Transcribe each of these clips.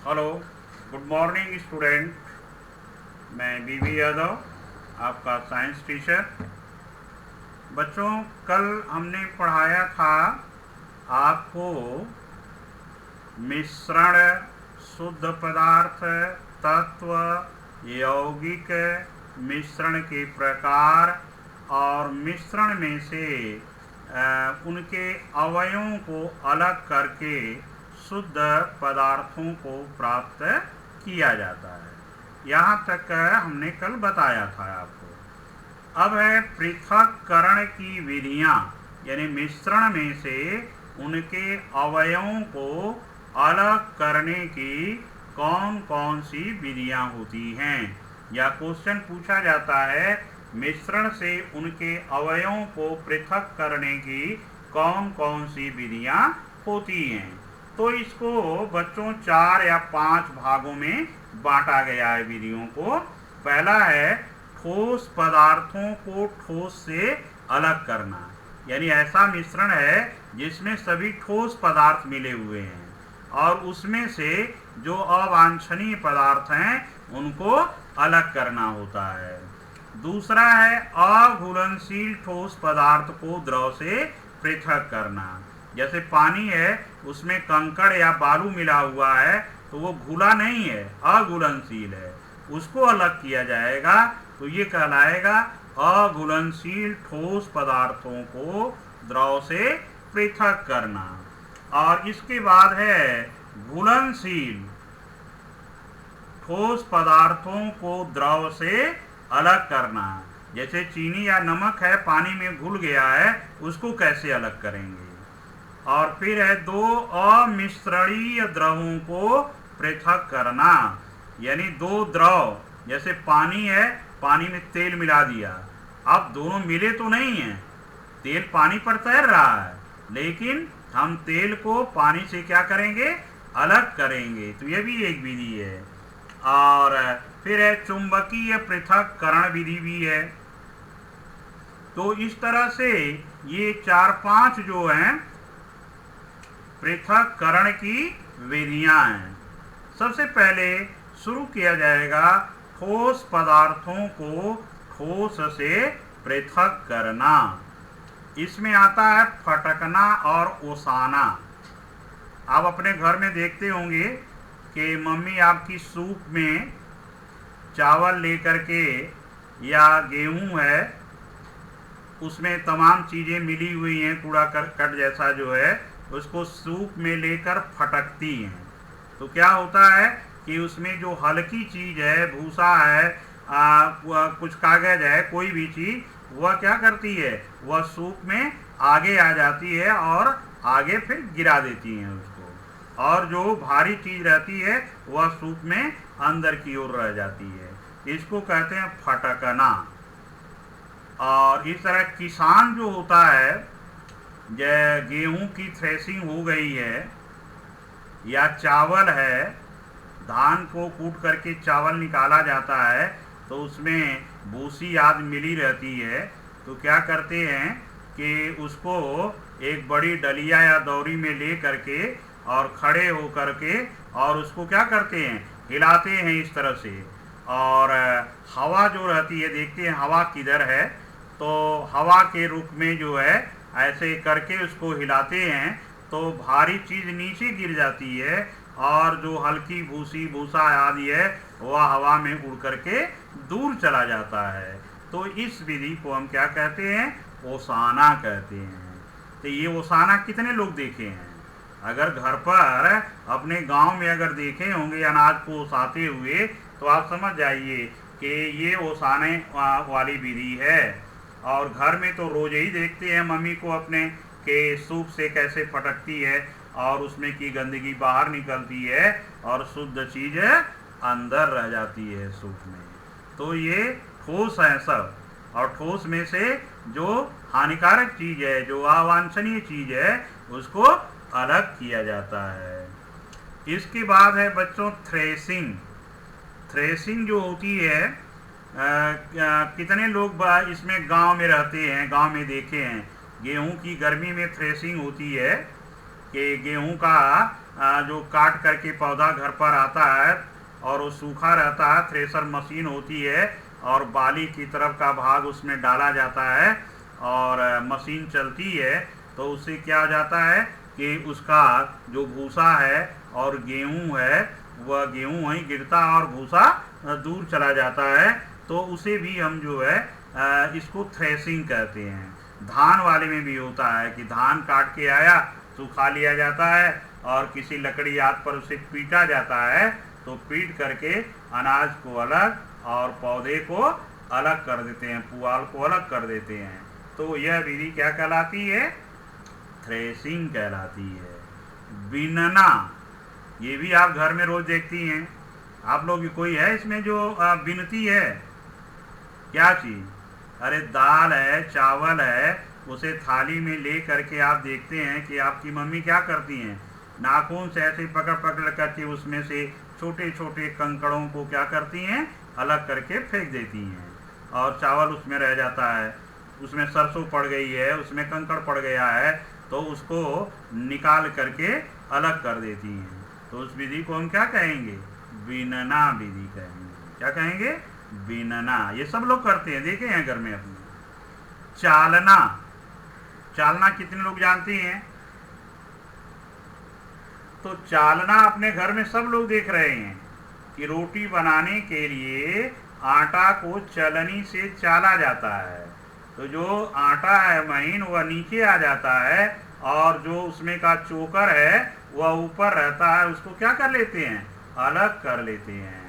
Hello, good morning student. मैं बीवी यादव, आपका साइंस टीचर। बच्चों, कल हमने पढ़ाया था आपको मिश्रण, शुद्ध पदार्थ, तत्व, यौगिक, मिश्रण के प्रकार और मिश्रण में से उनके अवयवों को अलग करके शुद्ध पदार्थों को प्राप्त किया जाता है। यहाँ तक हमने कल बताया था आपको। अब है पृथक्करण की विधियाँ, यानी मिश्रण में से उनके अवयवों को अलग करने की कौन कौन सी विधियाँ होती हैं। या क्वेश्चन पूछा जाता है, मिश्रण से उनके अवयवों को पृथक करने की कौन कौन सी विधियाँ होती हैं। तो इसको बच्चों 4 या 5 भागों में बांटा गया है विधियों को। पहला है ठोस पदार्थों को ठोस से अलग करना, यानी ऐसा मिश्रण है जिसमें सभी ठोस पदार्थ मिले हुए हैं और उसमें से जो अवांछनीय पदार्थ हैं उनको अलग करना होता है। दूसरा है अघुलनशील ठोस पदार्थ को द्रव से पृथक करना। जैसे पानी है, उसमें कंकड़ या बालू मिला हुआ है तो वो घुला नहीं है, अघुलनशील है, उसको अलग किया जाएगा तो ये कहलाएगा अघुलनशील ठोस पदार्थों को द्रव से पृथक करना। और इसके बाद है घुलनशील ठोस पदार्थों को द्रव से अलग करना। जैसे चीनी या नमक है, पानी में घुल गया है, उसको कैसे अलग करेंगे। और फिर है 2 अमिश्रणीय द्रवों को पृथक करना, यानी 2 द्रव, जैसे पानी है, पानी में तेल मिला दिया, अब दोनों मिले तो नहीं हैं, तेल पानी पर तैर रहा है, लेकिन हम तेल को पानी से क्या करेंगे, अलग करेंगे। तो यह भी एक विधि है। और फिर है चुंबकीय पृथक्करण विधि भी है। तो इस तरह से ये 4-5 जो हैं पृथक्करण की विधियां हैं। सबसे पहले शुरू किया जाएगा ठोस पदार्थों को ठोस से पृथक करना। इसमें आता है फटकना और ओसाना। आप अपने घर में देखते होंगे कि मम्मी आपकी सूप में चावल लेकर के या गेहूं है, उसमें तमाम चीज़ें मिली हुई हैं, कूड़ा करकट जैसा जो है, उसको सूप में लेकर फटकती हैं। तो क्या होता है कि उसमें जो हल्की चीज़ है, भूसा है, कुछ कागज है, कोई भी चीज़, वह क्या करती है, वह सूप में आगे आ जाती है और आगे फिर गिरा देती हैं उसको, और जो भारी चीज़ रहती है वह सूप में अंदर की ओर रह जाती है। इसको कहते हैं फटकना। और इस तरह किसान जो होता है, गेहूं की थ्रेसिंग हो गई है या चावल है, धान को कूट करके चावल निकाला जाता है तो उसमें भूसी आदि मिली रहती है, तो क्या करते हैं कि उसको एक बड़ी डलिया या दौरी में ले करके और खड़े हो करके और उसको क्या करते हैं, हिलाते हैं इस तरह से। और हवा जो रहती है, देखते हैं हवा किधर है, तो हवा के रुख में जो है ऐसे करके उसको हिलाते हैं तो भारी चीज़ नीचे गिर जाती है और जो हल्की भूसा आदि है वह हवा में उड़ करके दूर चला जाता है। तो इस विधि को हम क्या कहते हैं, ओसाना कहते हैं। तो ये ओसाना कितने लोग देखे हैं? अगर घर पर अपने गांव में अगर देखे होंगे अनाज को ओसाते हुए, तो आप समझ जाइए कि ये ओसाने वाली विधि है। और घर में तो रोज ही देखते हैं मम्मी को अपने कि सूप से कैसे फटकती है और उसमें की गंदगी बाहर निकलती है और शुद्ध चीज़ अंदर रह जाती है सूप में। तो ये ठोस है सब, और ठोस में से जो हानिकारक चीज़ है, जो अवांछनीय चीज़ है, उसको अलग किया जाता है। इसके बाद है बच्चों थ्रेसिंग। थ्रेसिंग जो होती है, कितने लोग इसमें गांव में रहते हैं, गांव में देखे हैं, गेहूं की गर्मी में थ्रेसिंग होती है कि गेहूं का जो काट करके पौधा घर पर आता है और वो सूखा रहता है, थ्रेशर मशीन होती है और बाली की तरफ का भाग उसमें डाला जाता है और मशीन चलती है, तो उससे क्या हो जाता है कि उसका जो भूसा है और गेहूं है वह गेहूं वहीं गिरता और भूसा दूर चला जाता है, तो उसे भी हम जो है इसको थ्रेसिंग कहते हैं। धान वाले में भी होता है कि धान काट के आया, सुखा लिया जाता है और किसी लकड़ी आग पर उसे पीटा जाता है, तो पीट करके अनाज को अलग और पौधे को अलग कर देते हैं, पुआल को अलग कर देते हैं। तो यह विधि क्या कहलाती है? थ्रेसिंग कहलाती है। बीनना, ये भी आप घर में रोज देखती हैं। आप लोग भी कोई है इसमें जो बीनती है? क्या चीज? अरे दाल है, चावल है, उसे थाली में ले करके आप देखते हैं कि आपकी मम्मी क्या करती हैं, नाखून से ऐसे पकड़ पकड़ करके उसमें से छोटे छोटे कंकड़ों को क्या करती हैं, अलग करके फेंक देती हैं और चावल उसमें रह जाता है। उसमें सरसों पड़ गई है, उसमें कंकड़ पड़ गया है, तो उसको निकाल करके अलग कर देती हैं। तो उस विधि को हम क्या कहेंगे? बीनना विधि कहेंगे। क्या कहेंगे? बीनना। ये सब लोग करते हैं, देखे हैं घर में अपने। चालना, चालना कितने लोग जानते हैं? तो चालना अपने घर में सब लोग देख रहे हैं कि रोटी बनाने के लिए आटा को चलनी से चाला जाता है, तो जो आटा है महीन वह नीचे आ जाता है और जो उसमें का चोकर है वह ऊपर रहता है, उसको क्या कर लेते हैं? अलग कर लेते हैं।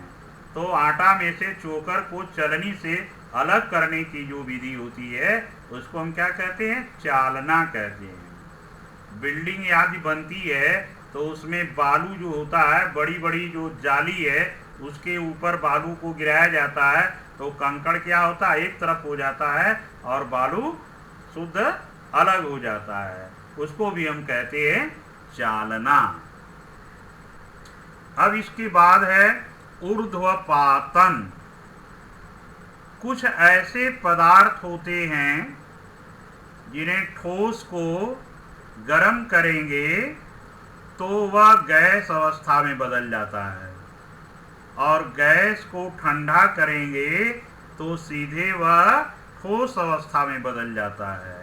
तो आटा में से चोकर को चलनी से अलग करने की जो विधि होती है उसको हम क्या कहते हैं? चालना कहते हैं। बिल्डिंग आदि बनती है तो उसमें बालू जो होता है, बड़ी बड़ी जो जाली है उसके ऊपर बालू को गिराया जाता है, तो कंकड़ क्या होता है? एक तरफ हो जाता है और बालू शुद्ध अलग हो जाता है, उसको भी हम कहते हैं चालना। अब इसके बाद है ऊर्ध्वपातन। कुछ ऐसे पदार्थ होते हैं जिन्हें ठोस को गर्म करेंगे तो वह गैस अवस्था में बदल जाता है और गैस को ठंडा करेंगे तो सीधे वह ठोस अवस्था में बदल जाता है।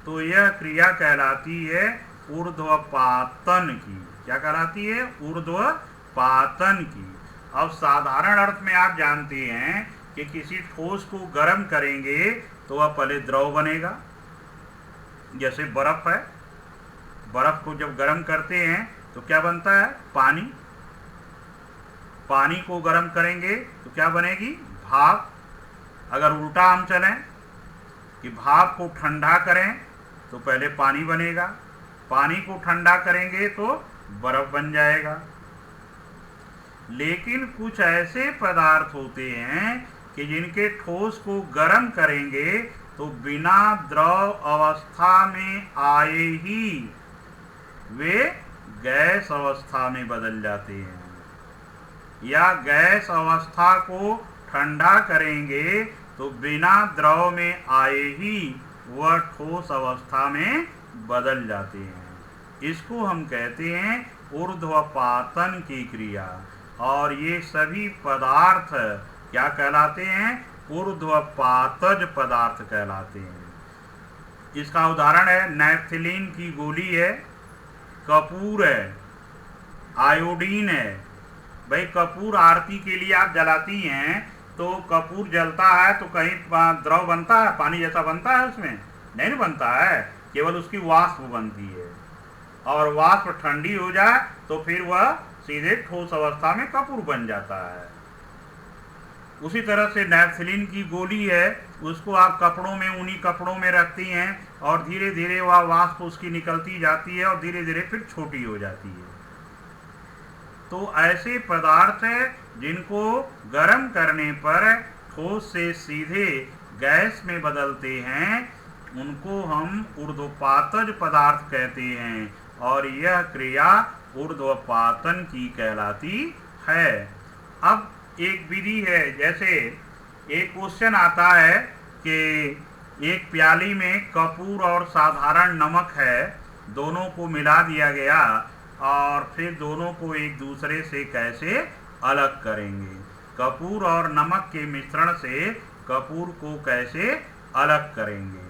तो यह क्रिया कहलाती है ऊर्ध्वपातन की। क्या कहलाती है? ऊर्ध्वपातन की। अब साधारण अर्थ में आप जानते हैं कि किसी ठोस को गर्म करेंगे तो वह पहले द्रव बनेगा। जैसे बर्फ है, बर्फ को जब गर्म करते हैं तो क्या बनता है? पानी। पानी को गर्म करेंगे तो क्या बनेगी? भाप। अगर उल्टा हम चलें कि भाप को ठंडा करें तो पहले पानी बनेगा, पानी को ठंडा करेंगे तो बर्फ बन जाएगा। लेकिन कुछ ऐसे पदार्थ होते हैं कि जिनके ठोस को गर्म करेंगे तो बिना द्रव अवस्था में आए ही वे गैस अवस्था में बदल जाते हैं, या गैस अवस्था को ठंडा करेंगे तो बिना द्रव में आए ही वह ठोस अवस्था में बदल जाते हैं। इसको हम कहते हैं ऊर्ध्वपातन की क्रिया। और ये सभी पदार्थ क्या कहलाते हैं? ऊर्ध्वपातज पदार्थ कहलाते हैं। इसका उदाहरण है नैप्थलीन की गोली है, कपूर है, आयोडीन है। भाई कपूर आरती के लिए आप जलाती हैं तो कपूर जलता है तो कहीं द्रव बनता है, पानी जैसा बनता है? उसमें नहीं बनता है, केवल उसकी वाष्प बनती है और वाष्प ठंडी हो जाए तो फिर वह सीधे ठोस अवस्था में कपूर बन जाता है। उसी तरह से नैप्थलीन की गोली है, उसको आप कपड़ों में, ऊनी कपड़ों में रखती हैं और धीरे धीरे वह वाष्प उसकी निकलती जाती है और धीरे धीरे फिर छोटी हो जाती है। तो ऐसे पदार्थ जिनको गर्म करने पर ठोस से सीधे गैस में बदलते हैं उनको हम ऊर्ध्वपातज पदार्थ कहते हैं और यह क्रिया ऊर्ध्वपातन की कहलाती है। अब एक विधि है, जैसे एक क्वेश्चन आता है कि एक प्याली में कपूर और साधारण नमक है, दोनों को मिला दिया गया और फिर दोनों को एक दूसरे से कैसे अलग करेंगे। कपूर और नमक के मिश्रण से कपूर को कैसे अलग करेंगे।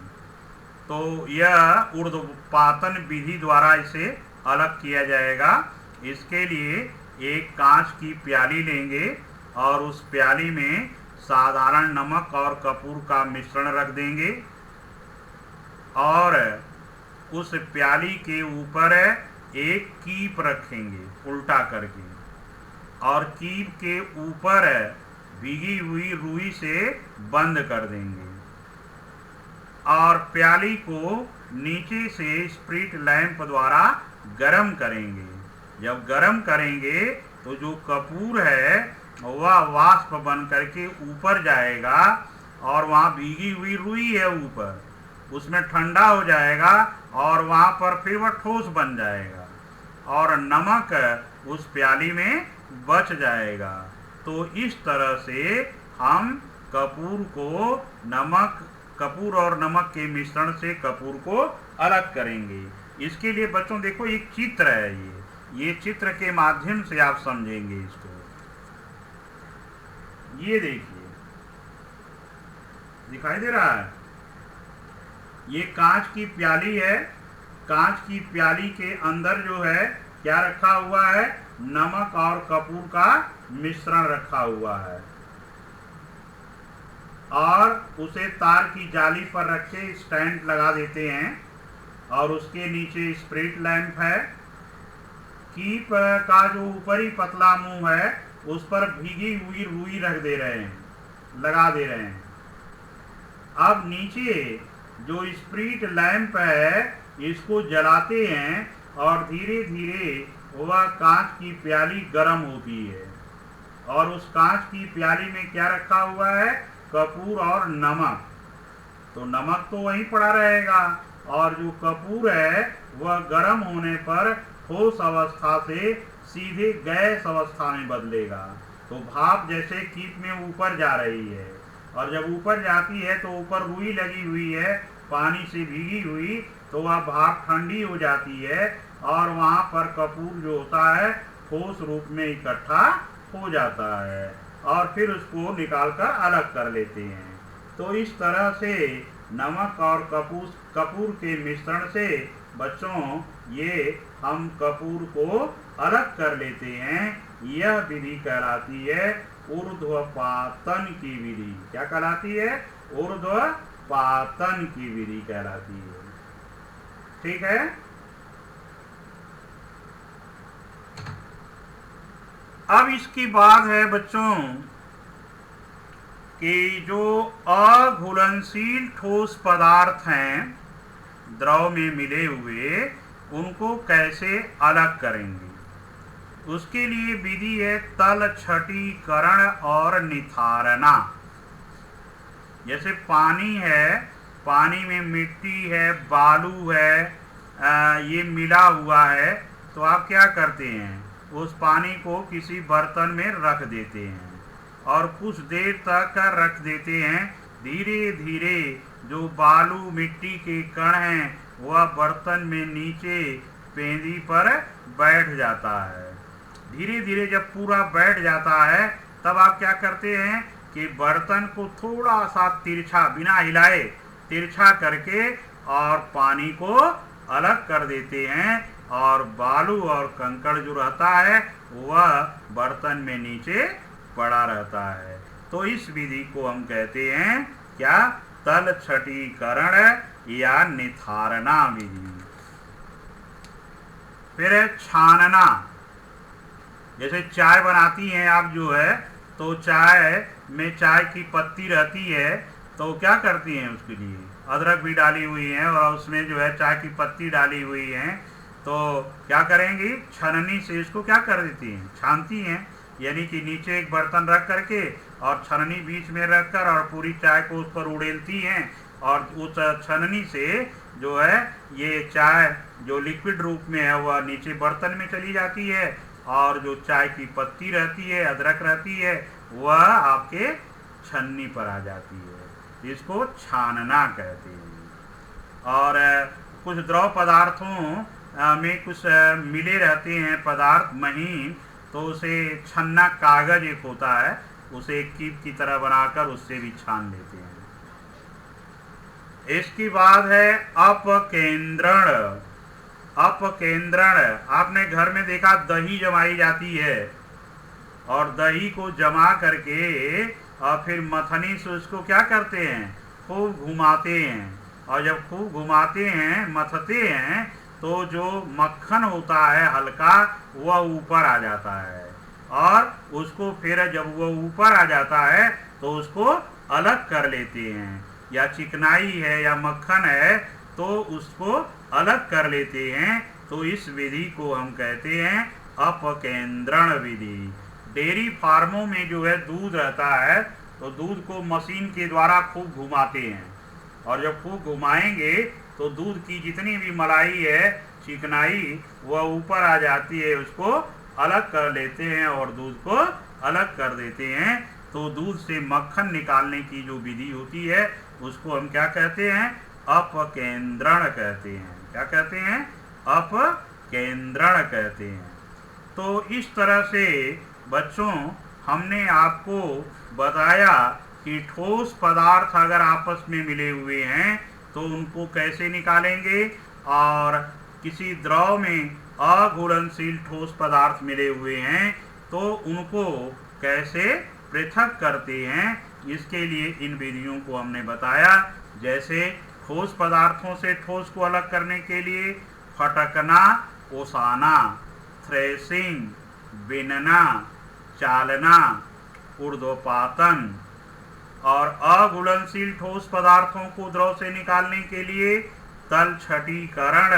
तो यह ऊर्ध्वपातन विधि द्वारा इसे अलग किया जाएगा। इसके लिए एक कांच की प्याली लेंगे और उस प्याली में साधारण नमक और कपूर का मिश्रण रख देंगे और उस प्याली के ऊपर एक कीप रखेंगे उल्टा करके और कीप के ऊपर भीगी हुई रुई से बंद कर देंगे और प्याली को नीचे से स्प्रिट लैंप द्वारा गरम करेंगे। जब गरम करेंगे तो जो कपूर है वह वाष्प बन करके ऊपर जाएगा और वहाँ भीगी हुई रुई है ऊपर, उसमें ठंडा हो जाएगा और वहाँ पर फिर वह ठोस बन जाएगा और नमक उस प्याली में बच जाएगा। तो इस तरह से हम कपूर और नमक के मिश्रण से कपूर को अलग करेंगे। इसके लिए बच्चों देखो एक चित्र है, ये चित्र के माध्यम से आप समझेंगे इसको। ये देखिए दिखाई दे रहा है, ये कांच की प्याली है। कांच की प्याली के अंदर जो है क्या रखा हुआ है, नमक और कपूर का मिश्रण रखा हुआ है और उसे तार की जाली पर रख के स्टैंड लगा देते हैं और उसके नीचे स्प्रिट लैंप है। कीप का जो ऊपरी पतला मुंह है उस पर भीगी हुई रुई रख दे रहे हैं, लगा दे रहे हैं। अब नीचे जो स्प्रिट लैंप है इसको जलाते हैं और धीरे धीरे वह कांच की प्याली गर्म होती है और उस कांच की प्याली में क्या रखा हुआ है, कपूर और नमक। तो नमक तो वहीं पड़ा रहेगा और जो कपूर है वह गर्म होने पर ठोस अवस्था से सीधे गैस अवस्था में बदलेगा। तो भाप जैसे कीप में ऊपर जा रही है और जब ऊपर जाती है तो ऊपर रुई लगी हुई है पानी से भीगी हुई, तो वह भाप ठंडी हो जाती है और वहाँ पर कपूर जो होता है ठोस रूप में इकट्ठा हो जाता है और फिर उसको निकालकर अलग कर लेते हैं। तो इस तरह से नमक और कपूर के मिश्रण से बच्चों ये हम कपूर को अलग कर लेते हैं। यह विधि कहलाती है ऊर्ध्वपातन की विधि। क्या कहलाती है, ऊर्ध्वपातन की विधि कहलाती है। ठीक है। अब इसकी बात है बच्चों कि जो अघुलनशील ठोस पदार्थ हैं द्रव में मिले हुए, उनको कैसे अलग करेंगे। उसके लिए विधि है तल छटीकरण और निथारना। जैसे पानी है, पानी में मिट्टी है, बालू है, ये मिला हुआ है, तो आप क्या करते हैं, उस पानी को किसी बर्तन में रख देते हैं और कुछ देर तक रख देते हैं। धीरे धीरे जो बालू मिट्टी के कण हैं वह बर्तन में नीचे पेंदी पर बैठ जाता है। धीरे धीरे जब पूरा बैठ जाता है तब आप क्या करते हैं कि बर्तन को थोड़ा सा तिरछा, बिना हिलाए तिरछा करके और पानी को अलग कर देते हैं और बालू और कंकड़ जो रहता है वह बर्तन में नीचे पड़ा रहता है। तो इस विधि को हम कहते हैं क्या, तल छटीकरण या निथारना विधि। फिर है छानना। जैसे चाय बनाती हैं आप जो है, तो चाय में चाय की पत्ती रहती है, तो क्या करती हैं, उसके लिए अदरक भी डाली हुई है और उसमें जो है चाय की पत्ती डाली हुई है, तो क्या करेंगी, छननी से इसको क्या कर देती हैं, छानती हैं। यानी कि नीचे एक बर्तन रख करके और छननी बीच में रखकर और पूरी चाय को उस पर उड़ेलती हैं और उस छननी से जो है ये चाय जो लिक्विड रूप में है वह नीचे बर्तन में चली जाती है और जो चाय की पत्ती रहती है, अदरक रहती है, वह आपके छन्नी पर आ जाती है। इसको छानना कहते हैं। और कुछ द्रव पदार्थों में कुछ मिले रहते हैं पदार्थ महीन, तो उसे छन्ना कागज एक होता है, उसे एक कीप की तरह बनाकर उससे भी छान लेते हैं। इसकी बात है अपकेंद्रण। अपकेंद्रण, आपने घर में देखा दही जमाई जाती है, और दही को जमा करके और फिर मथनी से उसको क्या करते हैं, खूब घुमाते हैं, और जब खूब घुमाते हैं मथते हैं तो जो मक्खन होता है हल्का वह ऊपर आ जाता है, और उसको फिर जब वह ऊपर आ जाता है तो उसको अलग कर लेते हैं, या चिकनाई है या मक्खन है तो उसको अलग कर लेते हैं। तो इस विधि को हम कहते हैं अपकेंद्रण विधि। डेयरी फार्मों में जो है दूध रहता है, तो दूध को मशीन के द्वारा खूब घुमाते हैं, और जब खूब घुमाएंगे तो दूध की जितनी भी मलाई है, चिकनाई, वह ऊपर आ जाती है, उसको अलग कर लेते हैं और दूध को अलग कर देते हैं। तो दूध से मक्खन निकालने की जो विधि होती है उसको हम क्या कहते हैं, अपकेंद्रण कहते हैं। क्या कहते हैं, अपकेंद्रण कहते हैं। तो इस तरह से बच्चों हमने आपको बताया कि ठोस पदार्थ अगर आपस में मिले हुए हैं तो उनको कैसे निकालेंगे, और किसी द्रव में अघुलनशील ठोस पदार्थ मिले हुए हैं तो उनको कैसे पृथक करते हैं, इसके लिए इन विधियों को हमने बताया। जैसे ठोस पदार्थों से ठोस को अलग करने के लिए फटकना, ओसाना, थ्रेसिंग, बिनना, चालना, ऊर्ध्वपातन, और अघुलनशील ठोस पदार्थों को द्रव से निकालने के लिए तलछटीकरण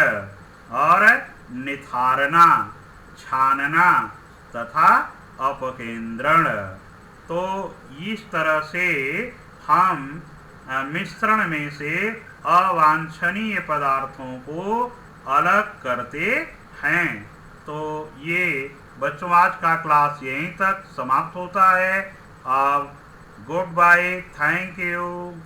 और निथारना, छानना तथा अपकेंद्रण। तो इस तरह से हम मिश्रण में से अवांछनीय पदार्थों को अलग करते हैं। तो ये बच्चों आज का क्लास यहीं तक समाप्त होता है। अब गुड बाय, थैंक यू।